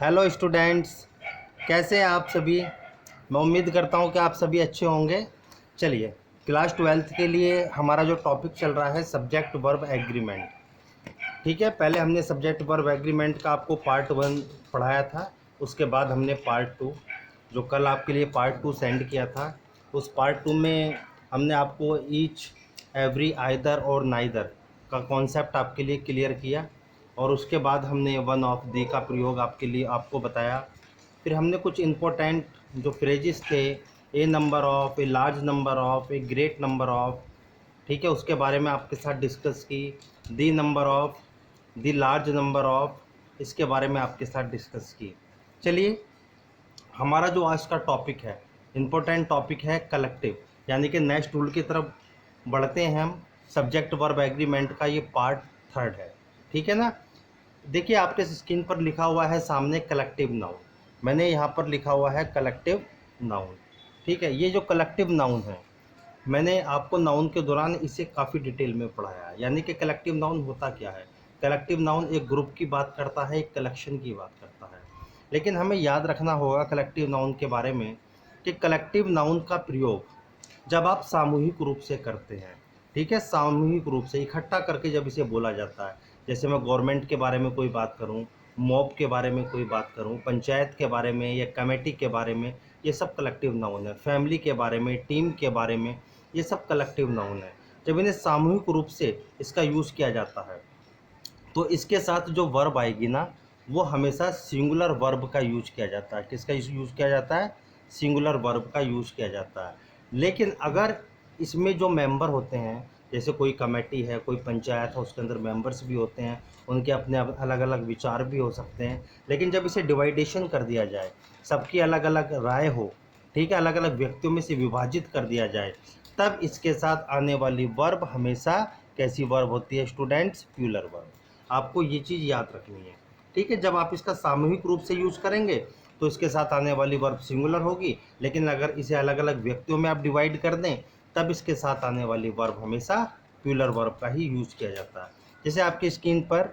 Hello students, कैसे हैं आप सभी। मैं उम्मीद करता हूं कि आप सभी अच्छे होंगे। चलिए, क्लास 12th के लिए हमारा जो टॉपिक चल रहा है सब्जेक्ट वर्ब एग्रीमेंट। ठीक है, पहले हमने सब्जेक्ट वर्ब एग्रीमेंट का आपको पार्ट 1 पढ़ाया था। उसके बाद हमने पार्ट 2, जो कल आपके लिए पार्ट 2 सेंड किया था, उस पार्ट 2 में हमने आपको ईच, एवरी, आइदर और नाइदर का कॉन्सेप्ट आपके लिए क्लियर किया। और उसके बाद हमने वन ऑफ दी का प्रयोग आपके लिए आपको बताया। फिर हमने कुछ इम्पोर्टेंट जो फ्रेजेस थे, a number of, a large number of, a great number of, ठीक है, उसके बारे में आपके साथ डिस्कस की। The number of, the large number of, इसके बारे में आपके साथ डिस्कस की। चलिए, हमारा जो आज का टॉपिक है, इम्पोर्टेंट टॉपिक है कलेक्टिव, यानी कि नेक्स्ट रूल की तरफ बढ़ते हैं हम। सब्जेक्ट वर्ब एग्रीमेंट का ये पार्ट 3 है, ठीक है ना। देखिए, आपके स्क्रीन पर लिखा हुआ है सामने कलेक्टिव नाउन। मैंने यहाँ पर लिखा हुआ है कलेक्टिव नाउन। ठीक है, ये जो कलेक्टिव नाउन है, मैंने आपको नाउन के दौरान इसे काफ़ी डिटेल में पढ़ाया है। यानी कि कलेक्टिव नाउन होता क्या है। कलेक्टिव नाउन एक ग्रुप की बात करता है, एक कलेक्शन की बात करता है। लेकिन हमें याद रखना होगा कलेक्टिव नाउन के बारे में कि कलेक्टिव नाउन का प्रयोग जब आप सामूहिक रूप से करते हैं, ठीक है, सामूहिक रूप से इकट्ठा करके जब इसे बोला जाता है। जैसे मैं गवर्नमेंट के बारे में कोई बात करूं, मॉब के बारे में कोई बात करूं, पंचायत के बारे में या कमेटी के बारे में, ये सब कलेक्टिव नाउन है। फैमिली के बारे में, टीम के बारे में, ये सब कलेक्टिव नाउन है। जब इन्हें सामूहिक रूप से इसका यूज़ किया जाता है तो इसके साथ जो वर्ब आएगी ना, वो हमेशा सिंगुलर वर्ब का यूज किया जाता है। किसका यूज किया जाता है? सिंगुलर वर्ब का यूज किया जाता है। लेकिन अगर इसमें जो मेंबर होते हैं, जैसे कोई कमेटी है, कोई पंचायत है, उसके अंदर मेंबर्स भी होते हैं, उनके अपने अलग अलग विचार भी हो सकते हैं। लेकिन जब इसे डिवाइडेशन कर दिया जाए, सबकी अलग अलग राय हो, ठीक है, अलग अलग व्यक्तियों में से विभाजित कर दिया जाए, तब इसके साथ आने वाली वर्ब हमेशा कैसी वर्ब होती है स्टूडेंट्स? Plural verb. आपको ये चीज़ याद रखनी है, ठीक है। जब आप इसका सामूहिक रूप से यूज़ करेंगे तो इसके साथ आने वाली वर्ब सिंगुलर होगी। लेकिन अगर इसे अलग अलग व्यक्तियों में आप डिवाइड कर दें, तब इसके साथ आने वाली वर्ब हमेशा प्यूलर वर्ब का ही यूज़ किया जाता है। जैसे आपकी स्क्रीन पर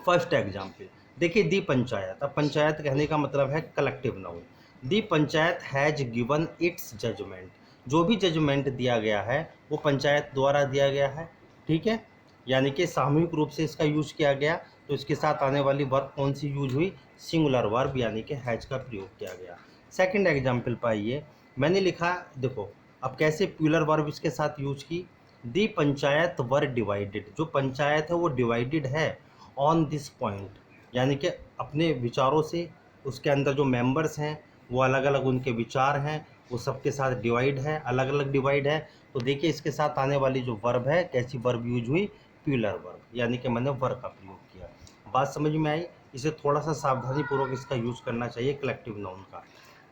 फर्स्ट एग्जाम्पल देखिए, दी पंचायत। अब पंचायत कहने का मतलब है collective noun. The panchayat has given its judgement. जो भी जजमेंट दिया गया है वो पंचायत द्वारा दिया गया है, ठीक है, यानी कि सामूहिक रूप से इसका यूज किया गया। तो इसके साथ आने वाली वर्ब कौन सी यूज हुई? सिंगुलर वर्ब, यानी कि हैज का प्रयोग किया गया। सेकंड एग्जाम्पल पाइए, मैंने लिखा, देखो अब कैसे प्यूलर वर्ब इसके साथ यूज की। दी पंचायत वर डिवाइडेड। जो पंचायत है वो डिवाइडेड है ऑन दिस पॉइंट, यानी कि अपने विचारों से, उसके अंदर जो मेंबर्स हैं वो अलग अलग उनके विचार हैं, वो सबके साथ डिवाइड है, अलग अलग डिवाइड है। तो देखिए, इसके साथ आने वाली जो वर्ब है, कैसी वर्ब यूज हुई? प्यूलर वर्ब, यानी कि मैंने वर्ब का प्रयोग किया। बात समझ में आई? इसे थोड़ा सा सावधानी पूर्वक इसका यूज करना चाहिए कलेक्टिव नाउन का।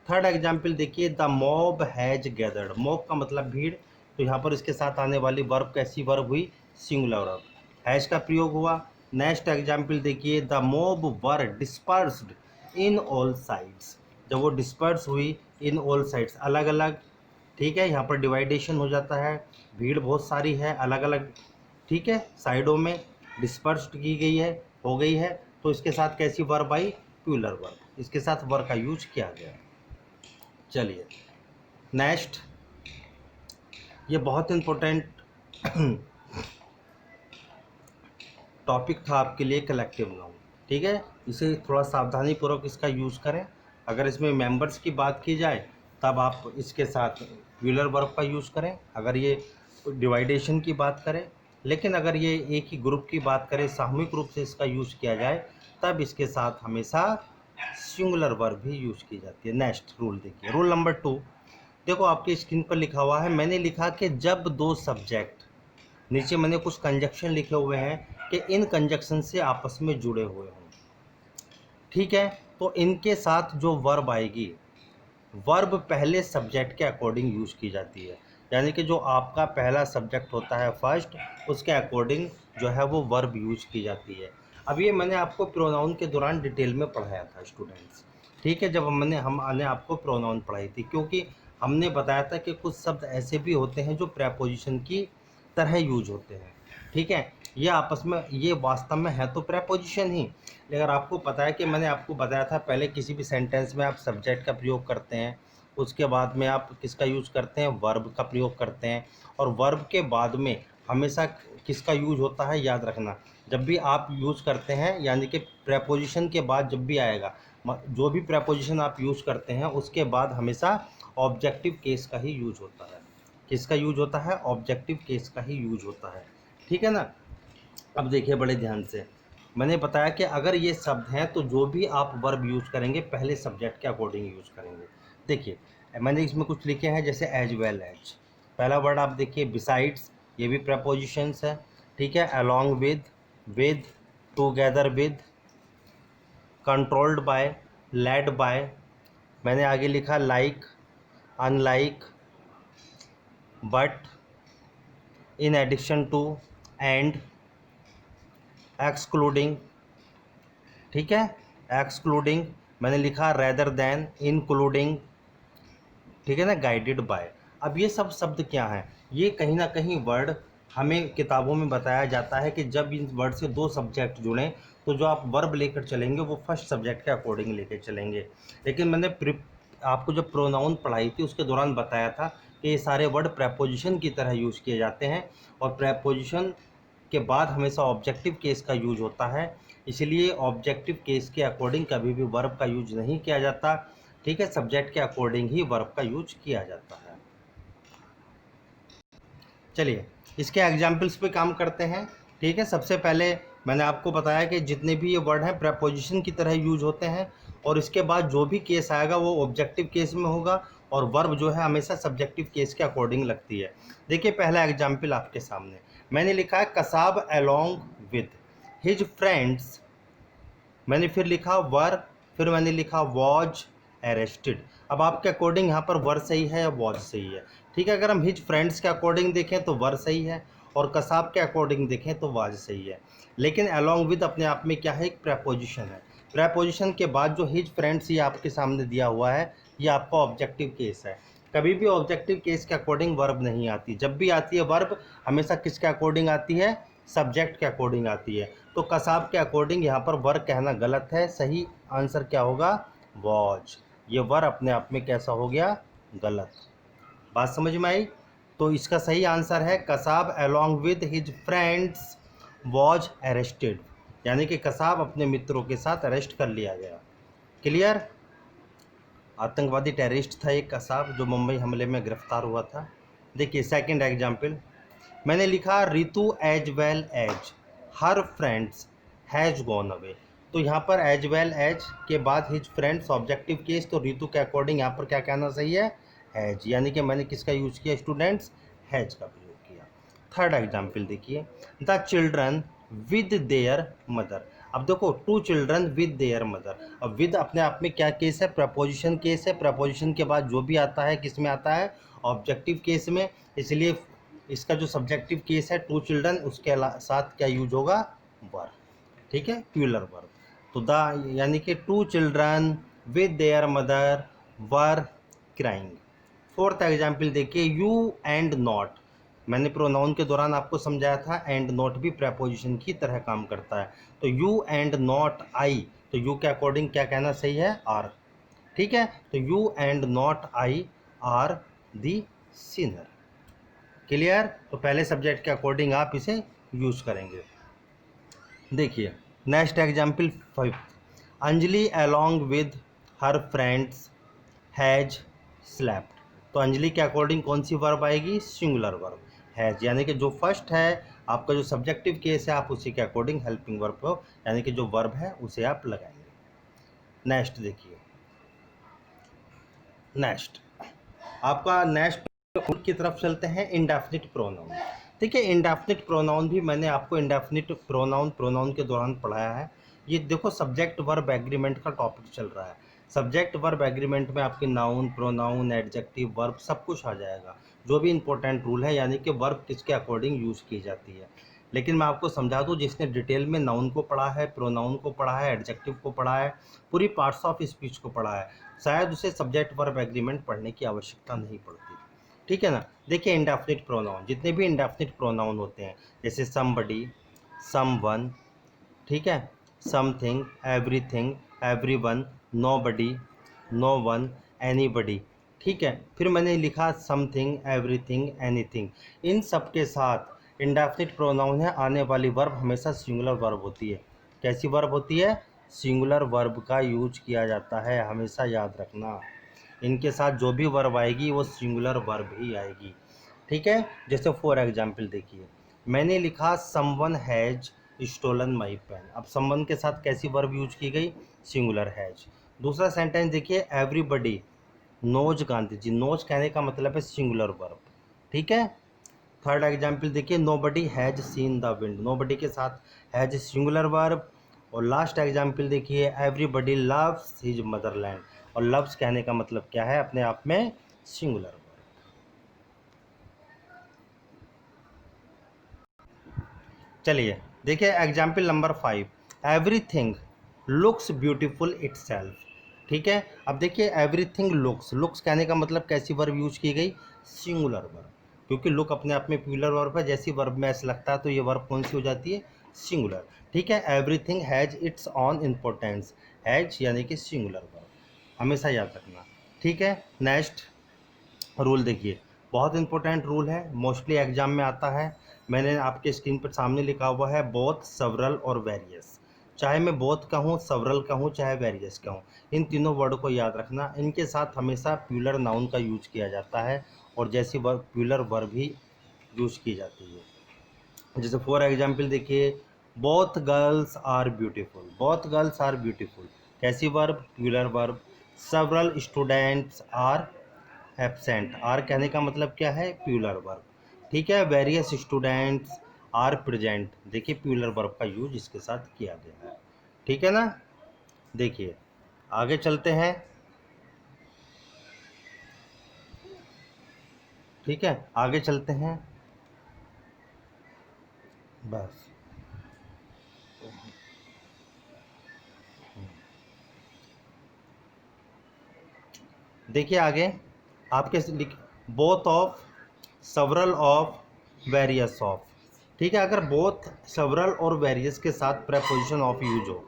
थर्ड एग्जाम्पल देखिए, the mob has gathered. Mob का मतलब भीड़, तो यहाँ पर इसके साथ आने वाली वर्ब कैसी वर्ब हुई? सिंगुलर वर्ब, हैज का प्रयोग हुआ। नेक्स्ट एग्जाम्पल देखिए, the mob were dispersed in all sides. जब वो डिस्पर्स हुई इन ऑल साइड्स, अलग अलग, ठीक है, यहाँ पर डिवाइडेशन हो जाता है, भीड़ बहुत सारी है, अलग अलग, ठीक है, साइडों में डिस्पर्स्ड की गई है, हो गई है। तो इसके साथ कैसी वर्ब आई? प्यूलर वर्ब, इसके साथ वर्ब का यूज किया गया। चलिए नेक्स्ट, ये बहुत इम्पोर्टेंट टॉपिक था आपके लिए, कलेक्टिव नाउन, ठीक है। इसे थोड़ा सावधानी पूर्वक इसका यूज़ करें। अगर इसमें मेंबर्स की बात की जाए तब आप इसके साथ प्यूलर वर्ब का यूज़ करें, अगर ये डिवाइडेशन की बात करें। लेकिन अगर ये एक ही ग्रुप की बात करें, सामूहिक रूप से इसका यूज़ किया जाए, तब इसके साथ हमेशा सिंगुलर वर्ब भी यूज़ की जाती है। नेक्स्ट रूल देखिए, रूल नंबर 2। देखो आपकी स्क्रीन पर लिखा हुआ है, मैंने लिखा कि जब दो सब्जेक्ट, नीचे मैंने कुछ कंजक्शन लिखे हुए हैं कि इन कंजक्शन से आपस में जुड़े हुए हों, ठीक है, तो इनके साथ जो वर्ब आएगी, वर्ब पहले सब्जेक्ट के अकॉर्डिंग यूज़ की जाती है। यानी कि जो आपका पहला सब्जेक्ट होता है फर्स्ट, उसके अकॉर्डिंग जो है वो वर्ब यूज की जाती है। अब ये मैंने आपको प्रोनाउन के दौरान डिटेल में पढ़ाया था स्टूडेंट्स, ठीक है, जब हमने आपको प्रोनाउन पढ़ाई थी, क्योंकि हमने बताया था कि कुछ शब्द ऐसे भी होते हैं जो प्रेपोजिशन की तरह यूज होते हैं। ठीक है। ये आपस में, ये वास्तव में है तो प्रेपोजिशन ही, लेकिन आपको पता है कि मैंने आपको बताया था पहले किसी भी सेंटेंस में आप सब्जेक्ट का प्रयोग करते हैं, उसके बाद में आप किसका यूज़ करते हैं, वर्ब का प्रयोग करते हैं, और वर्ब के बाद में हमेशा किसका यूज होता है, याद रखना, जब भी आप यूज़ करते हैं यानी कि प्रेपोजिशन के बाद जब भी आएगा, जो भी प्रेपोजिशन आप यूज़ करते हैं उसके बाद हमेशा ऑब्जेक्टिव केस का ही यूज होता है। किसका यूज होता है, ऑब्जेक्टिव केस का ही यूज होता है, ठीक है ना। अब देखिए बड़े ध्यान से, मैंने बताया कि अगर ये शब्द हैं तो जो भी आप वर्ब यूज़ करेंगे पहले सब्जेक्ट के अकॉर्डिंग यूज़ करेंगे। देखिए मैंने इसमें कुछ लिखे हैं जैसे एज वेल एज, पहला वर्ड आप देखिए बिसाइड्स, ये भी प्रपोजिशंस है, ठीक है। Along with, together with, controlled by, led by, मैंने आगे लिखा like, unlike, but, in addition to, and, excluding, ठीक है, एक्सक्लूडिंग, मैंने लिखा रेदर देन, इंक्लूडिंग, ठीक है ना, गाइडेड बाय। अब ये सब शब्द क्या हैं, ये कहीं ना कहीं वर्ड हमें किताबों में बताया जाता है कि जब इन वर्ड से दो सब्जेक्ट जुड़ें तो जो आप वर्ब लेकर चलेंगे वो फर्स्ट सब्जेक्ट के अकॉर्डिंग लेकर चलेंगे। लेकिन मैंने आपको जब प्रोनाउन पढ़ाई थी उसके दौरान बताया था कि ये सारे वर्ड प्रेपोजिशन की तरह यूज़ किए जाते हैं, और प्रेपोजिशन के बाद हमेशा ऑब्जेक्टिव केस का यूज होता है, इसलिए ऑब्जेक्टिव केस के अकॉर्डिंग कभी भी वर्ब का यूज नहीं किया जाता, ठीक है। सब्जेक्ट के अकॉर्डिंग ही वर्ब का यूज किया जाता है। चलिए इसके एग्जाम्पल्स पे काम करते हैं, ठीक है। सबसे पहले मैंने आपको बताया कि जितने भी ये वर्ड हैं प्रेपोजिशन की तरह यूज होते हैं, और इसके बाद जो भी केस आएगा वो ऑब्जेक्टिव केस में होगा, और वर्ब जो है हमेशा सब्जेक्टिव केस के अकॉर्डिंग लगती है। देखिए पहला एग्जाम्पल आपके सामने मैंने लिखा है Kasab along with his friends, मैंने फिर लिखा वर, फिर मैंने लिखा वॉज अरेस्टेड। अब आपके अकॉर्डिंग यहाँ पर वर सही है या वॉज सही है, ठीक है। अगर हम हिज फ्रेंड्स के अकॉर्डिंग देखें तो वर सही है, और कसाब के अकॉर्डिंग देखें तो वाज सही है। लेकिन अलोंग विद अपने आप में क्या है, एक प्रेपोजिशन है। प्रेपोजिशन के बाद जो हिज फ्रेंड्स ये आपके सामने दिया हुआ है ये आपका ऑब्जेक्टिव केस है। कभी भी ऑब्जेक्टिव केस के अकॉर्डिंग वर्ब नहीं आती, जब भी आती है वर्ब हमेशा किसके अकॉर्डिंग आती है, सब्जेक्ट के अकॉर्डिंग आती है। तो कसाब के अकॉर्डिंग यहाँ पर वर कहना गलत है, सही आंसर क्या होगा, वॉज। ये वर अपने आप में कैसा हो गया, गलत। बात समझ में आई। तो इसका सही आंसर है Kasab along with his friends was arrested, यानी कि कसाब अपने मित्रों के साथ अरेस्ट कर लिया गया। क्लियर। आतंकवादी टेररिस्ट था एक कसाब जो मुंबई हमले में गिरफ्तार हुआ था। देखिए सेकंड एग्जाम्पल मैंने लिखा Ritu as well as her friends has gone away. तो यहाँ पर एज वेल एज के बाद हिज फ्रेंड्स ऑब्जेक्टिव केस, तो रितु के अकॉर्डिंग यहाँ पर क्या कहना सही है, हैज, यानी कि मैंने किसका यूज़ किया, स्टूडेंट्स, हैज का प्रयोग किया। थर्ड एग्जाम्पल देखिए the children with their mother. अब देखो two children with their mother, अब विद अपने आप में क्या केस है, प्रपोजिशन केस है। प्रपोजिशन के बाद जो भी आता है किस में आता है, ऑब्जेक्टिव केस में, इसलिए इसका जो सब्जेक्टिव केस है टू चिल्ड्रन उसके साथ क्या यूज होगा, वर, ठीक है, प्यूलर वर्ब। तो द यानी कि two children with their mother were crying. Fourth example देखिए यू एंड नॉट, मैंने प्रोनाउन के दौरान आपको समझाया था एंड नॉट भी प्रेपोजिशन की तरह काम करता है। तो यू एंड नॉट आई, तो यू के अकॉर्डिंग क्या कहना सही है, आर, ठीक है। तो you and not I are the sinner. Clear. तो पहले सब्जेक्ट के अकॉर्डिंग आप इसे यूज करेंगे। देखिए next example fifth Anjali along with her friends has slapped. तो अंजलि के अकॉर्डिंग कौन सी वर्ब आएगी, सिंगुलर वर्ब हैज, यानी कि जो फर्स्ट है आपका जो सब्जेक्टिव केस है आप उसी के अकॉर्डिंग हेल्पिंग वर्ब को, यानी कि जो वर्ब है उसे आप लगाएंगे। नेक्स्ट देखिए, नेक्स्ट आपका नेक्स्ट की तरफ चलते हैं इंडेफिनिट प्रोनाउन। ठीक है, इंडेफिनिट प्रोनाउन भी मैंने आपको इंडेफिनिट प्रोनाउन के दौरान पढ़ाया है। ये देखो सब्जेक्ट वर्ब एग्रीमेंट का टॉपिक चल रहा है। सब्जेक्ट वर्ब एग्रीमेंट में आपके नाउन, प्रोनाउन, एडजेक्टिव, वर्ब सब कुछ आ जाएगा, जो भी इंपॉर्टेंट रूल है, यानी कि वर्ब किसके अकॉर्डिंग यूज़ की जाती है। लेकिन मैं आपको समझा दूँ, जिसने डिटेल में नाउन को पढ़ा है, प्रोनाउन को पढ़ा है, एडजेक्टिव को पढ़ा है, पूरी पार्ट्स ऑफ स्पीच को पढ़ा है, शायद उसे सब्जेक्ट वर्ब एग्रीमेंट पढ़ने की आवश्यकता नहीं पड़ती। ठीक है ना। देखिए इंडेफिनिट प्रोनाउन, जितने भी इंडेफिनिट प्रोनाउन होते हैं जैसे समबडी, समवन, ठीक है, something, everything, everyone, nobody, no one, anybody, ठीक है। फिर मैंने लिखा समथिंग, एवरीथिंग, एनीथिंग। इन सब के साथ इंडेफिनिट प्रोनाउन है, आने वाली वर्ब हमेशा सिंगुलर वर्ब होती है। कैसी वर्ब होती है? सिंगुलर वर्ब का यूज किया जाता है, हमेशा याद रखना। इनके साथ जो भी वर्ब आएगी वो सिंगुलर वर्ब ही आएगी, ठीक है। जैसे फॉर एग्जाम्पल देखिए, मैंने लिखा someone has stolen my pen. अब समवन के साथ कैसी वर्ब यूज की गई? Singular has. दूसरा सेंटेंस देखिए, everybody knows Gandhi ji. Knows कहने का मतलब है सिंगुलर वर्ब, ठीक है। थर्ड एग्जाम्पल देखिए, nobody has seen the wind. Nobody के साथ हैज सिंगुलर वर्ब। और लास्ट एग्जाम्पल देखिए, एवरीबडी लव्स हिज मदरलैंड। और लव्स कहने का मतलब क्या है? अपने आप में सिंगुलर वर्ब। चलिए देखिए example number 5, everything looks beautiful itself, ठीक है। अब देखिए एवरीथिंग लुक्स, लुक्स कहने का मतलब कैसी वर्ब यूज की गई? सिंगुलर वर्ब, क्योंकि लुक अपने आप में प्लूरल वर्ब है। जैसी वर्ब में ऐसा लगता है तो ये वर्ब कौन सी हो जाती है? सिंगुलर, ठीक है। Everything has its on importance, has यानी कि सिंगुलर वर्ब, हमेशा याद रखना, ठीक है। नेक्स्ट रूल देखिए, बहुत इंपॉर्टेंट रूल है, मोस्टली एग्जाम में आता है। मैंने आपके स्क्रीन पर सामने लिखा हुआ है बोथ, सेवरल और वेरियस। चाहे मैं बोथ कहूँ, सेवरल कहूँ, चाहे वेरियस कहूँ, इन तीनों वर्ड को याद रखना। इनके साथ हमेशा प्लूरल नाउन का यूज किया जाता है और जैसी वर्ब प्लूरल वर्ब भी यूज की जाती है। जैसे फॉर एग्जाम्पल देखिए, both girls are beautiful. Both girls are beautiful कैसी verb? Plural verb. Several students are absent. Are कहने का मतलब क्या है? प्लूरल वर्ब, ठीक है। वेरियस स्टूडेंट्स आर प्रेजेंट, देखिए प्लूरल वर्ब का यूज इसके साथ किया गया है, ठीक है ना। देखिए आगे चलते हैं, ठीक है, आगे चलते हैं बस। देखिए आगे आपके both of, several of, various of, ठीक है। अगर बोथ, सेवरल और वेरियस के साथ प्रेपोजिशन ऑफ यूज हो,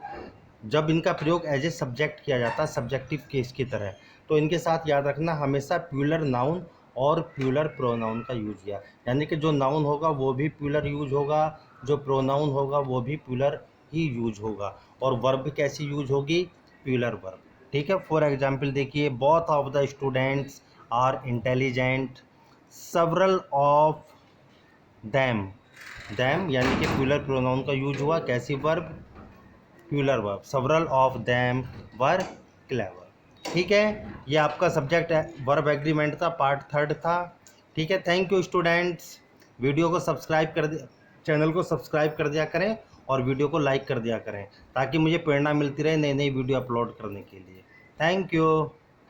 जब इनका प्रयोग एज ए सब्जेक्ट किया जाता है, सब्जेक्टिव केस की तरह, तो इनके साथ याद रखना हमेशा प्लूरल नाउन और प्लूरल प्रोनाउन का यूज किया, यानी कि जो नाउन होगा वो भी प्लूरल यूज होगा, जो प्रोनाउन होगा वो भी प्लूरल ही यूज होगा, और वर्ब कैसी यूज होगी? प्लूरल वर्ब, ठीक है। फॉर एग्जाम्पल देखिए, both of the students are intelligent, several of them, them यानी कि प्लूरल प्रोनाउन का यूज हुआ, कैसी verb? Plural verb. Several of them were clever, ठीक है। ये आपका सब्जेक्ट वर्ब एग्रीमेंट था, पार्ट 3 था, ठीक है। Thank you students. वीडियो को सब्सक्राइब कर दे, चैनल को सब्सक्राइब कर दिया करें और वीडियो को लाइक कर दिया करें, ताकि मुझे प्रेरणा मिलती रहे नई नई वीडियो अपलोड करने के लिए। Thank you.